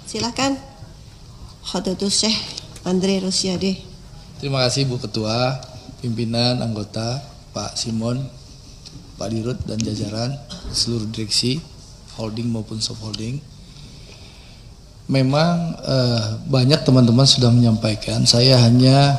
Silahkan, Khadatul Syekh Andre Rosiade. Terima kasih Bu Ketua, pimpinan, anggota, Pak Simon, Pak Dirut dan jajaran, seluruh direksi, holding maupun subholding. Memang banyak teman-teman sudah menyampaikan, saya hanya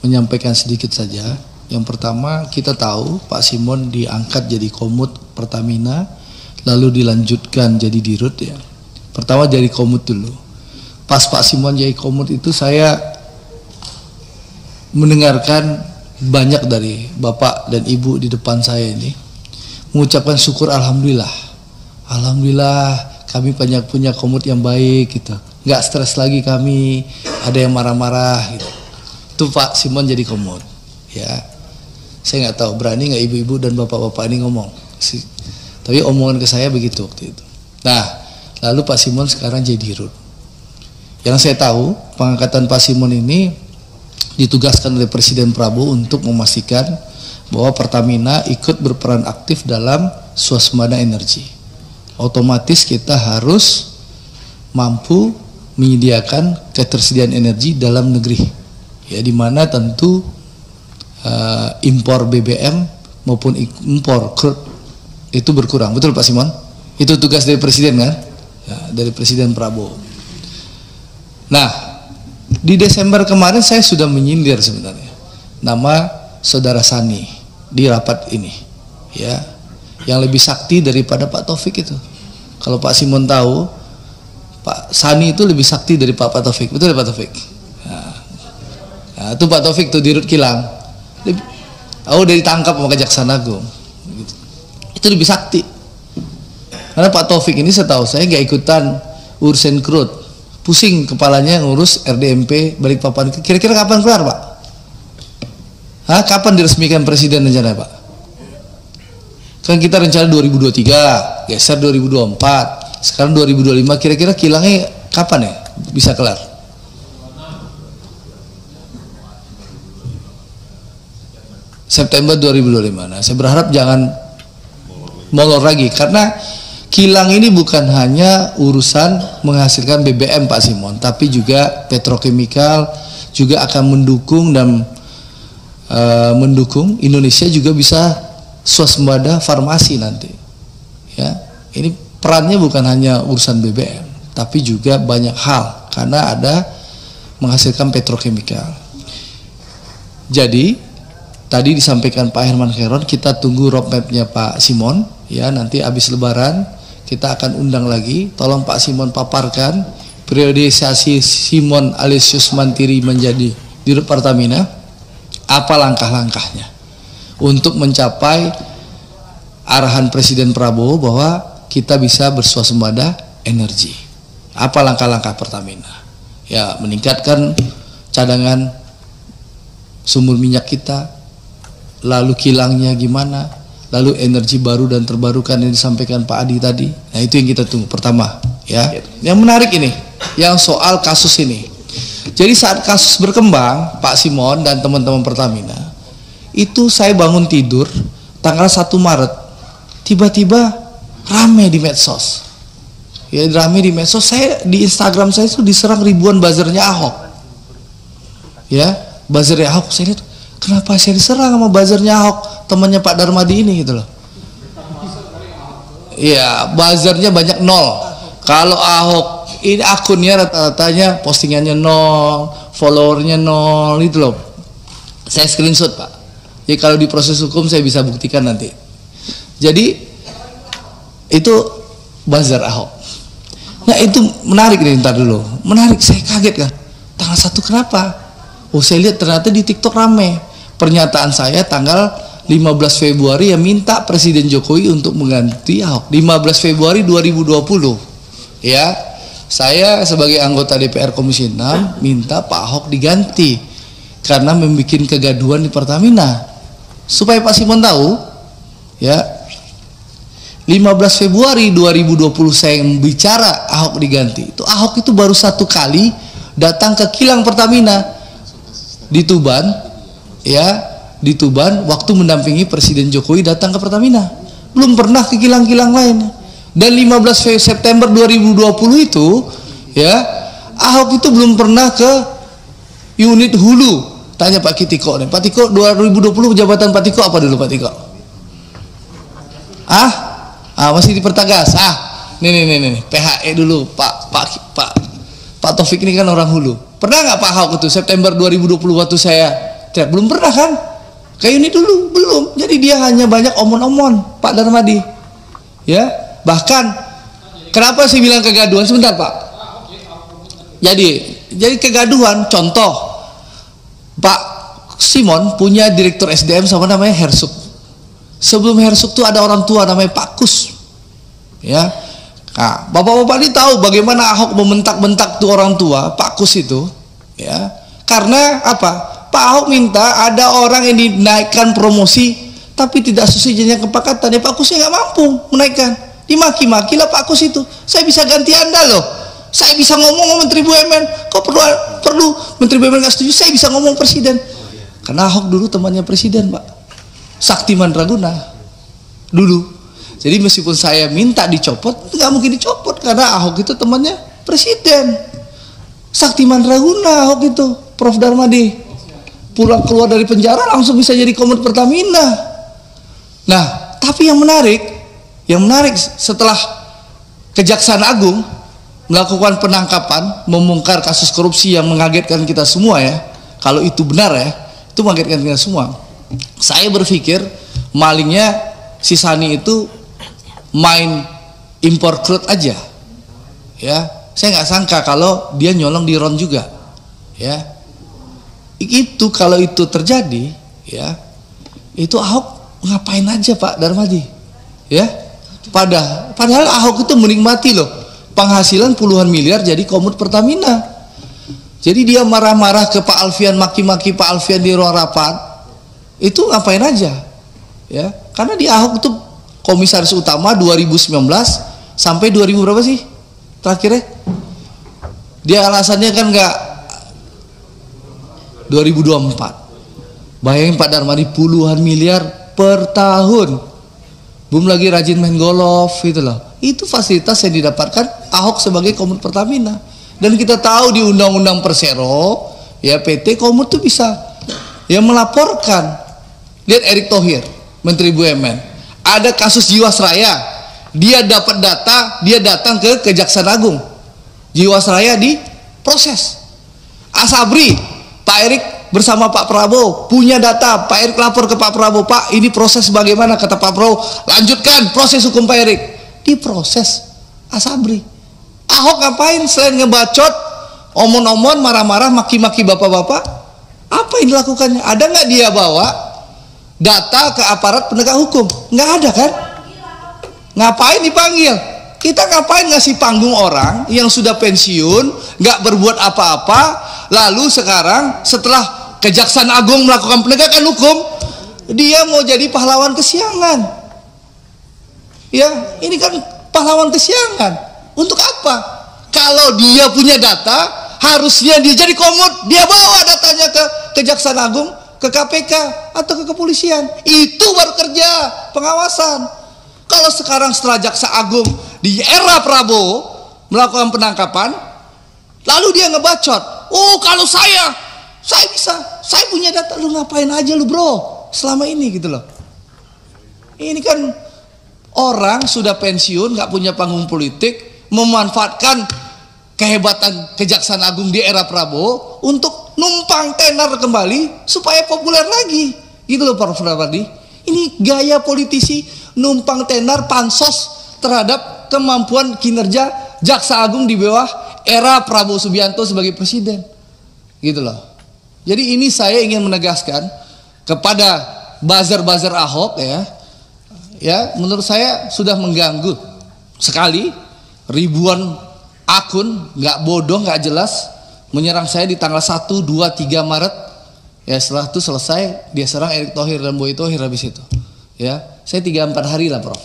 menyampaikan sedikit saja. Yang pertama, kita tahu Pak Simon diangkat jadi komut Pertamina, lalu dilanjutkan jadi Dirut ya. Pertama jadi komut dulu. Pas Pak Simon jadi komut itu saya mendengarkan banyak dari Bapak dan Ibu di depan saya ini mengucapkan syukur, alhamdulillah. Alhamdulillah kami banyak punya komut yang baik gitu. Nggak stres lagi kami, ada yang marah-marah gitu. Itu Pak Simon jadi komut. Ya. Saya nggak tahu berani nggak ibu-ibu dan bapak-bapak ini ngomong. Tapi omongan ke saya begitu waktu itu. Nah, lalu Pak Simon sekarang jadi Dirut. Yang saya tahu, pengangkatan Pak Simon ini ditugaskan oleh Presiden Prabowo untuk memastikan bahwa Pertamina ikut berperan aktif dalam swasembada energi. Otomatis kita harus mampu menyediakan ketersediaan energi dalam negeri. Ya, di mana tentu impor BBM maupun impor crude itu berkurang. Betul Pak Simon? Itu tugas dari Presiden kan? Ya, dari Presiden Prabowo. Nah, di Desember kemarin saya sudah menyindir sebenarnya nama Saudara Sani di rapat ini, ya, yang lebih sakti daripada Pak Taufik itu. Kalau Pak Simon tahu, Pak Sani itu lebih sakti dari Pak Taufik. Betul ya Pak Taufik? Nah, itu Pak Taufik tuh Dirut Kilang. Udah ditangkap sama Kejaksaan Agung. Itu lebih sakti. Karena Pak Taufik ini setahu saya nggak ikutan urusan crude. Pusing kepalanya ngurus RDMP Balikpapan. Kira-kira kapan kelar Pak? Kapan diresmikan Presiden rencana Pak? Kan kita rencana 2023, geser 2024, sekarang 2025. Kira-kira kilangnya kapan ya bisa kelar? September 2025. Nah, saya berharap jangan molor lagi, karena kilang ini bukan hanya urusan menghasilkan BBM Pak Simon, tapi juga petrokimikal, juga akan mendukung dan mendukung Indonesia juga bisa swasembada farmasi nanti. Ya, ini perannya bukan hanya urusan BBM, tapi juga banyak hal karena ada menghasilkan petrokimikal. Jadi tadi disampaikan Pak Herman Khairot, kita tunggu roadmapnya Pak Simon. Ya, nanti habis Lebaran kita akan undang lagi. Tolong Pak Simon paparkan priorisasi Simon alias Mantiri menjadi Dirut Pertamina, apa langkah-langkahnya untuk mencapai arahan Presiden Prabowo bahwa kita bisa berswasembada energi. Apa langkah-langkah Pertamina? Ya, meningkatkan cadangan sumber minyak kita, lalu kilangnya gimana, lalu energi baru dan terbarukan yang disampaikan Pak Adi tadi. Nah, itu yang kita tunggu pertama, ya. Yang menarik ini, yang soal kasus ini. Jadi saat kasus berkembang, Pak Simon dan teman-teman Pertamina, itu saya bangun tidur tanggal 1 Maret, tiba-tiba rame di medsos. Ya, rame di medsos. Saya di Instagram saya itu diserang ribuan buzzernya Ahok. Ya, buzzernya Ahok. Saya lihat, kenapa saya diserang sama buzzernya Ahok, temannya Pak Darmadi ini gitu loh. Iya, buzzernya banyak 0. Kalau Ahok ini akunnya rata-ratanya postingannya 0, followernya 0 gitu loh. Saya screenshot Pak. Jadi kalau di proses hukum saya bisa buktikan nanti. Jadi itu buzzer Ahok. Nah, itu menarik nih, ntar dulu. Menarik, saya kaget kan. Tanggal 1 kenapa? Oh, saya lihat ternyata di TikTok rame. Pernyataan saya tanggal 15 Februari yang minta Presiden Jokowi untuk mengganti Ahok. 15 Februari 2020. Ya, saya sebagai anggota DPR Komisi 6 minta Pak Ahok diganti karena membuat kegaduhan di Pertamina. Supaya Pak Simon tahu, ya, 15 Februari 2020 saya bicara Ahok diganti. Itu Ahok itu baru 1 kali datang ke kilang Pertamina di Tuban, ya, di Tuban waktu mendampingi Presiden Jokowi datang ke Pertamina. Belum pernah ke kilang-kilang lain. Dan 15 September 2020 itu ya, Ahok itu belum pernah ke unit hulu. Tanya Pak Tiko nih, Pak Tiko 2020 jabatan Pak Tiko apa dulu Pak Tiko? Masih di Pertagas. Nih, PHE dulu Pak Taufik ini kan orang hulu. Pernah nggak Pak Ahok itu September 2020 waktu saya belum pernah kan? Kayak ini dulu belum. Jadi dia hanya banyak omon-omon Pak Darmadi. Ya, bahkan kenapa saya bilang kegaduhan sebentar Pak? Jadi kegaduhan, contoh Pak Simon punya direktur SDM sama namanya Hersuk. Sebelum Hersuk tuh ada orang tua namanya Pak Kus. Ya. Nah, bapak-bapak ini tahu bagaimana Ahok membentak-bentak tuh orang tua Pak Kus itu, ya. Karena apa? Pak Ahok minta ada orang yang dinaikkan promosi tapi tidak sesuai jenjang kepangkatan. Ya Pak Kusnya nggak mampu menaikkan. Dimaki-maki lah Pak Kus itu. Saya bisa ganti Anda loh. Saya bisa ngomong sama Menteri BUMN. Kok perlu Menteri BUMN nggak setuju? Saya bisa ngomong Presiden. Karena Ahok dulu temannya Presiden, Pak. Saktiman Raguna dulu. Jadi meskipun saya minta dicopot, nggak mungkin dicopot karena Ahok itu temannya Presiden. Saktiman Raguna Ahok itu, Prof Darmadi. Pulang keluar dari penjara langsung bisa jadi Komod Pertamina. Nah, tapi yang menarik setelah Kejaksaan Agung melakukan penangkapan, membongkar kasus korupsi yang mengagetkan kita semua ya. Kalau itu benar ya, itu mengagetkan kita semua. Saya berpikir malingnya si Sani itu main impor crude aja. Ya, saya nggak sangka kalau dia nyolong di RON juga. Ya. Itu kalau itu terjadi, ya, itu Ahok ngapain aja Pak Darmadi, ya? Padahal Ahok itu menikmati loh penghasilan puluhan miliar jadi Komod Pertamina. Jadi dia marah-marah ke Pak Alfian, maki-maki Pak Alfian di ruang rapat, itu ngapain aja, ya? Karena di Ahok itu komisaris utama 2019 sampai 2000 berapa sih terakhirnya? Dia alasannya kan nggak 2024. Bayangin Pak Darmadi puluhan miliar per tahun. Belum lagi rajin main golf gitu loh. Itu fasilitas yang didapatkan Ahok sebagai Komod Pertamina. Dan kita tahu di Undang-Undang Persero, ya PT Komod tuh bisa ya melaporkan. Lihat Erick Thohir, Menteri BUMN. Ada kasus Jiwasraya. Dia dapat data, dia datang ke Kejaksaan Agung. Jiwasraya diproses. Asabri, Pak Erick bersama Pak Prabowo punya data. Pak Erick lapor ke Pak Prabowo, Pak ini proses bagaimana? Kata Pak Prabowo, lanjutkan proses hukum Pak Erick. Diproses Asabri. Ahok ngapain selain ngebacot, omon-omon, marah-marah, maki-maki bapak-bapak? Apa yang dilakukannya? Ada nggak dia bawa data ke aparat penegak hukum? Nggak ada kan? Ngapain dipanggil? Kita ngapain ngasih panggung orang yang sudah pensiun, nggak berbuat apa-apa, lalu sekarang setelah Kejaksaan Agung melakukan penegakan hukum, dia mau jadi pahlawan kesiangan. Ya, ini kan pahlawan kesiangan. Untuk apa? Kalau dia punya data, harusnya dia jadi Komod, dia bawa datanya ke Kejaksaan Agung, ke KPK atau ke kepolisian. Itu baru kerja pengawasan. Kalau sekarang setelah Jaksa Agung di era Prabowo melakukan penangkapan, lalu dia ngebacot, oh kalau saya bisa, saya punya data. Lu ngapain aja lu bro selama ini gitu loh. Ini kan orang sudah pensiun, nggak punya panggung politik, memanfaatkan kehebatan Kejaksaan Agung di era Prabowo untuk numpang tenar kembali supaya populer lagi gitu loh Pak Darmadi. Ini gaya politisi numpang tenar pansos terhadap kemampuan kinerja Jaksa Agung di bawah era Prabowo Subianto sebagai presiden gitu loh. Jadi ini saya ingin menegaskan kepada buzzer-buzzer Ahok ya menurut saya sudah mengganggu sekali. Ribuan akun nggak bodoh, nggak jelas menyerang saya di tanggal 1, 2, 3 Maret. Ya setelah itu selesai dia serang Erick Thohir dan Boy Thohir habis itu. Ya, saya 3-4 hari lah Prof.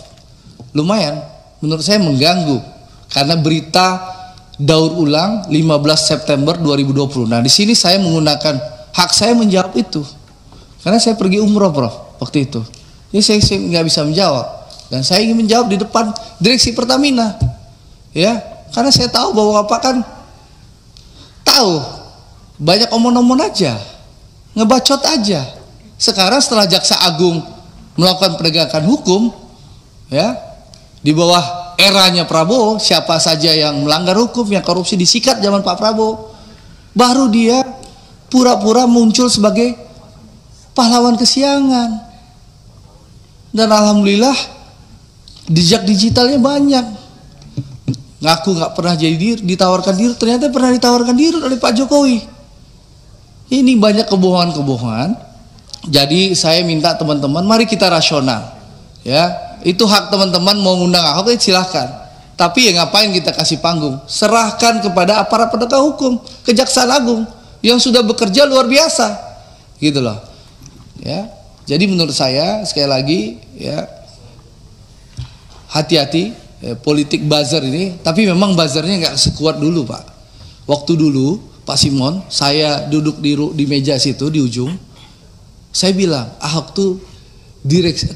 Lumayan menurut saya mengganggu karena berita daur ulang 15 September 2020. Nah, di sini saya menggunakan hak saya menjawab itu. Karena saya pergi umroh Prof waktu itu. Jadi saya nggak bisa menjawab. Dan saya ingin menjawab di depan direksi Pertamina. Ya, karena saya tahu bahwa Bapak kan tahu banyak omong-omong aja, ngebacot aja. Sekarang setelah Jaksa Agung melakukan penegakan hukum, ya, di bawah eranya Prabowo, siapa saja yang melanggar hukum, yang korupsi disikat zaman Pak Prabowo, baru dia pura-pura muncul sebagai pahlawan kesiangan. Dan alhamdulillah jejak digitalnya banyak. Ngaku nggak pernah jadi ditawarkan diri, ternyata pernah ditawarkan diri oleh Pak Jokowi. Ini banyak kebohongan-kebohongan. Jadi saya minta teman-teman, mari kita rasional, ya. Itu hak teman-teman mau ngundang Ahok, silahkan. Tapi ya ngapain kita kasih panggung? Serahkan kepada aparat penegak hukum, Kejaksaan Agung yang sudah bekerja luar biasa, gitu loh. Ya, jadi menurut saya sekali lagi, ya, hati-hati ya, politik buzzer ini. Tapi memang buzzernya nggak sekuat dulu, Pak. Waktu dulu Pak Simon, saya duduk di meja situ di ujung, saya bilang Ahok tuh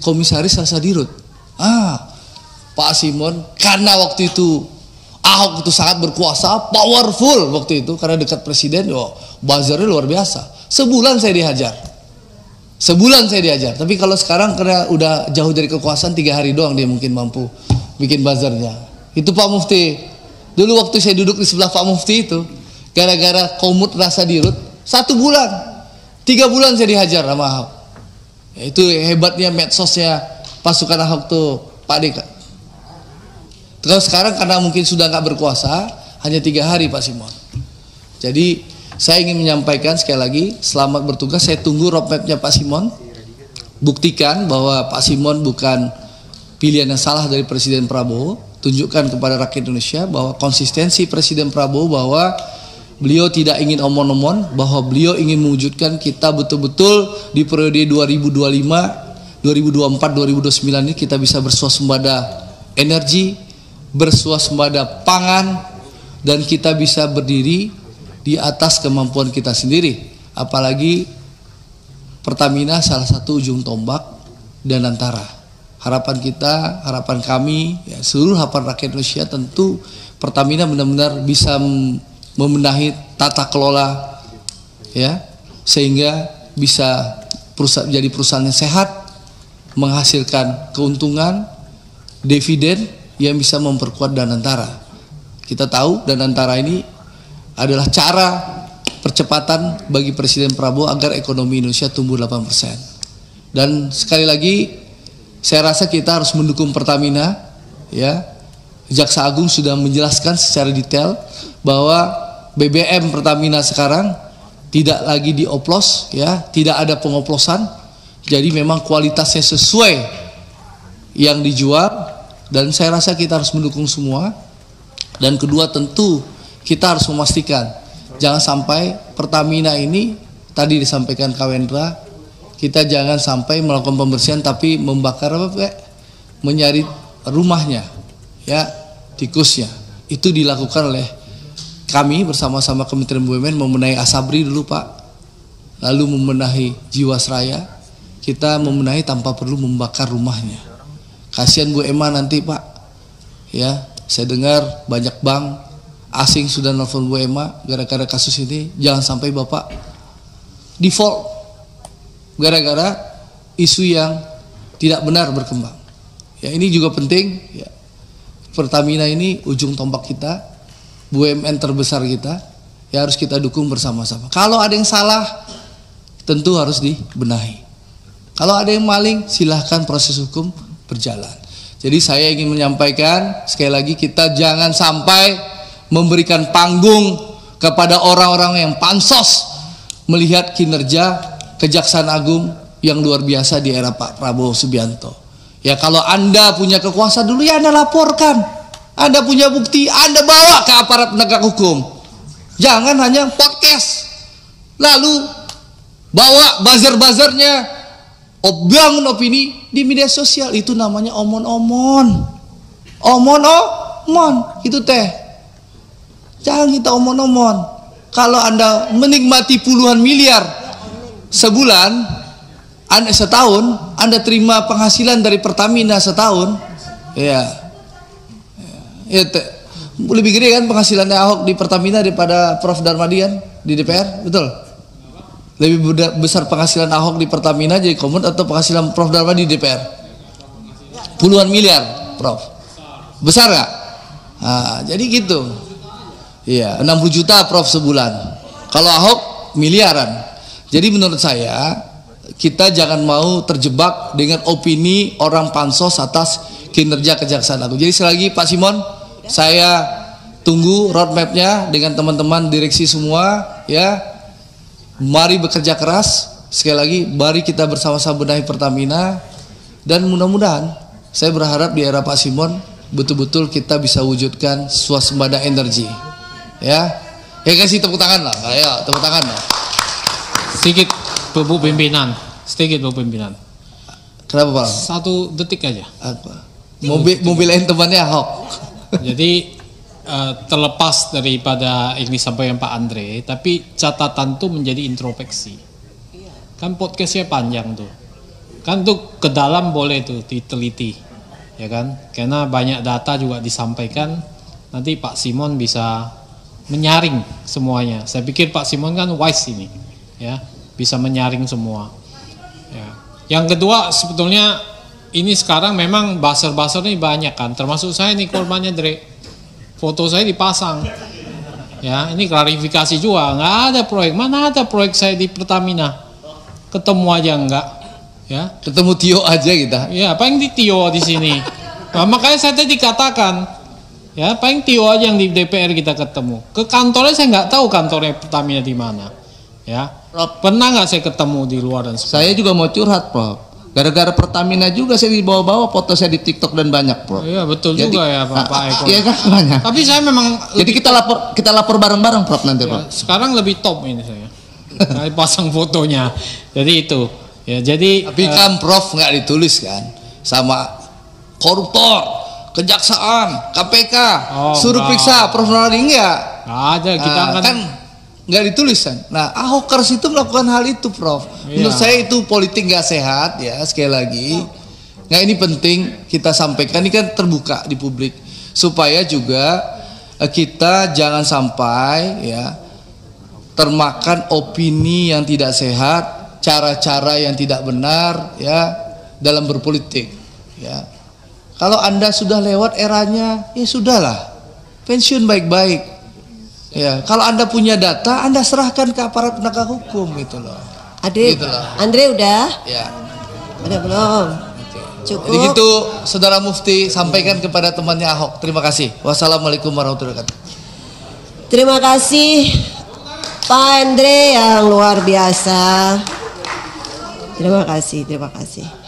komisaris Rasa Dirut. Pak Simon, karena waktu itu Ahok itu sangat berkuasa, powerful waktu itu, karena dekat presiden, buzzernya luar biasa. Sebulan saya dihajar. Tapi kalau sekarang karena udah jauh dari kekuasaan, 3 hari doang dia mungkin mampu bikin buzzernya. Itu Pak Mufti. Dulu waktu saya duduk di sebelah Pak Mufti itu, gara-gara komut Rasa Dirut, 1 bulan, 3 bulan saya dihajar sama Ahok. Ya, itu hebatnya medsosnya pasukan Ahok tuh, Pak Deka. Terus sekarang karena mungkin sudah nggak berkuasa, hanya 3 hari Pak Simon. Jadi saya ingin menyampaikan sekali lagi, selamat bertugas. Saya tunggu roadmapnya Pak Simon. Buktikan bahwa Pak Simon bukan pilihan yang salah dari Presiden Prabowo. Tunjukkan kepada rakyat Indonesia bahwa konsistensi Presiden Prabowo, bahwa beliau tidak ingin omon-omon, bahwa beliau ingin mewujudkan kita betul-betul di periode 2025, 2024, 2029 ini kita bisa bersuasembada energi, bersuasembada pangan, dan kita bisa berdiri di atas kemampuan kita sendiri. Apalagi Pertamina salah satu ujung tombak dan antara. Harapan kita, harapan kami, ya, seluruh harapan rakyat Indonesia, tentu Pertamina benar-benar bisa membenahi tata kelola, ya, sehingga bisa menjadi perusahaan yang sehat, menghasilkan keuntungan, dividen yang bisa memperkuat Danantara. Kita tahu Danantara ini adalah cara percepatan bagi Presiden Prabowo agar ekonomi Indonesia tumbuh 8%. Dan sekali lagi saya rasa kita harus mendukung Pertamina, ya. Jaksa Agung sudah menjelaskan secara detail bahwa BBM Pertamina sekarang tidak lagi dioplos, ya, tidak ada pengoplosan. Jadi memang kualitasnya sesuai yang dijual, dan saya rasa kita harus mendukung semua. Dan kedua, tentu kita harus memastikan jangan sampai Pertamina ini, tadi disampaikan Kawendra, kita jangan sampai melakukan pembersihan tapi membakar menyari rumahnya, ya, tikusnya. Itu dilakukan oleh kami bersama-sama Kementerian BUMN, membenahi Asabri dulu Pak, lalu membenahi Jiwasraya. Kita membenahi tanpa perlu membakar rumahnya. Kasihan Bu Emma nanti Pak, ya, saya dengar banyak bank asing sudah nelfon Bu Emma gara-gara kasus ini. Jangan sampai Bapak default gara-gara isu yang tidak benar berkembang. Ya, ini juga penting, ya. Pertamina ini ujung tombak kita, BUMN terbesar kita, ya, harus kita dukung bersama-sama. Kalau ada yang salah, tentu harus dibenahi. Kalau ada yang maling, silahkan proses hukum berjalan. Jadi saya ingin menyampaikan sekali lagi, kita jangan sampai memberikan panggung kepada orang-orang yang pansos melihat kinerja Kejaksaan Agung yang luar biasa di era Pak Prabowo Subianto. Ya, kalau Anda punya kekuasaan dulu, ya Anda laporkan. Anda punya bukti, Anda bawa ke aparat penegak hukum. Jangan hanya podcast, lalu bawa buzzer-buzzernya, bangun opini di media sosial. Itu namanya omon-omon. Omon-omon itu teh. Jangan kita omon-omon. Kalau Anda menikmati puluhan miliar sebulan, setahun, Anda terima penghasilan dari Pertamina setahun, ya, lebih gede kan penghasilannya Ahok di Pertamina daripada Prof Darmadian di DPR, betul? Lebih besar penghasilan Ahok di Pertamina jadi komut atau penghasilan Prof Darmadi di DPR? Puluhan miliar, Prof. Besar nggak? Nah, jadi gitu. Iya, 60 juta Prof sebulan. Kalau Ahok miliaran. Jadi menurut saya kita jangan mau terjebak dengan opini orang pansos atas kinerja Kejaksaan Agung. Jadi sekali lagi Pak Simon, saya tunggu roadmapnya dengan teman-teman direksi semua, ya. Mari bekerja keras. Sekali lagi, mari kita bersama-sama benahi Pertamina, dan mudah-mudahan saya berharap di era Pak Simon betul-betul kita bisa wujudkan swasembada energi, ya. Ya kasih tepuk tangan lah, ayo tepuk tangan lah. Sedikit Bu Pimpinan, sedikit Bu Pimpinan. Kenapa Pak? 1 detik aja. Apa? Mobilain temannya Ahok. Jadi terlepas daripada ini sampaikan Pak Andre, tapi catatan tuh menjadi introspeksi. Kan podcastnya panjang tuh, kan tuh ke dalam boleh tuh diteliti, ya kan? Karena banyak data juga disampaikan. Nanti Pak Simon bisa menyaring semuanya. Saya pikir Pak Simon kan wise ini, ya, bisa menyaring semua. Ya. Yang kedua, sebetulnya ini sekarang memang buzzer-buzzer ini banyak kan, termasuk saya nih korbannya, Dre. Foto saya dipasang, ya, ini klarifikasi juga, nggak ada proyek, mana ada proyek saya di Pertamina, ketemu aja enggak, ya, Ketemu Tio aja kita. ya, paling di Tio di sini, nah, makanya saya tadi katakan, ya, paling Tio aja yang di DPR kita ketemu, ke kantornya saya nggak tahu kantornya Pertamina di mana, ya, pernah nggak saya ketemu di luar dan sebagainya. Saya juga mau curhat, Prof. Gara-gara Pertamina juga saya dibawa-bawa foto saya di TikTok dan banyak, Prof. Iya betul. Jadi, juga ya Pak Eko. Iya kan banyak. Tapi saya memang jadi kita lapor bareng-bareng, Prof, nanti, Prof. Sekarang lebih top ini saya. Pasang fotonya. Jadi itu. Ya, jadi tapi kan Prof nggak ditulis kan sama koruptor, kejaksaan, KPK, suruh periksa Prof Nurdin enggak? Ada, kita kan nggak ditulis kan. Nah, Ahokers itu melakukan hal itu, Prof. Iya. Menurut saya itu politik nggak sehat, ya, sekali lagi. Nah, ini penting kita sampaikan, ini kan terbuka di publik supaya juga kita jangan sampai, ya, termakan opini yang tidak sehat, cara-cara yang tidak benar, ya, dalam berpolitik, ya. Kalau Anda sudah lewat eranya, ya sudahlah, pensiun baik-baik. Ya, kalau Anda punya data, Anda serahkan ke aparat penegak hukum, gitu loh. Adik, Gitu loh. Andre udah? Ya. Udah belum? Cukup. Jadi gitu, Saudara Mufti sampaikan kepada temannya Ahok. Terima kasih. Wassalamualaikum warahmatullahi wabarakatuh. Terima kasih Pak Andre yang luar biasa. Terima kasih, terima kasih.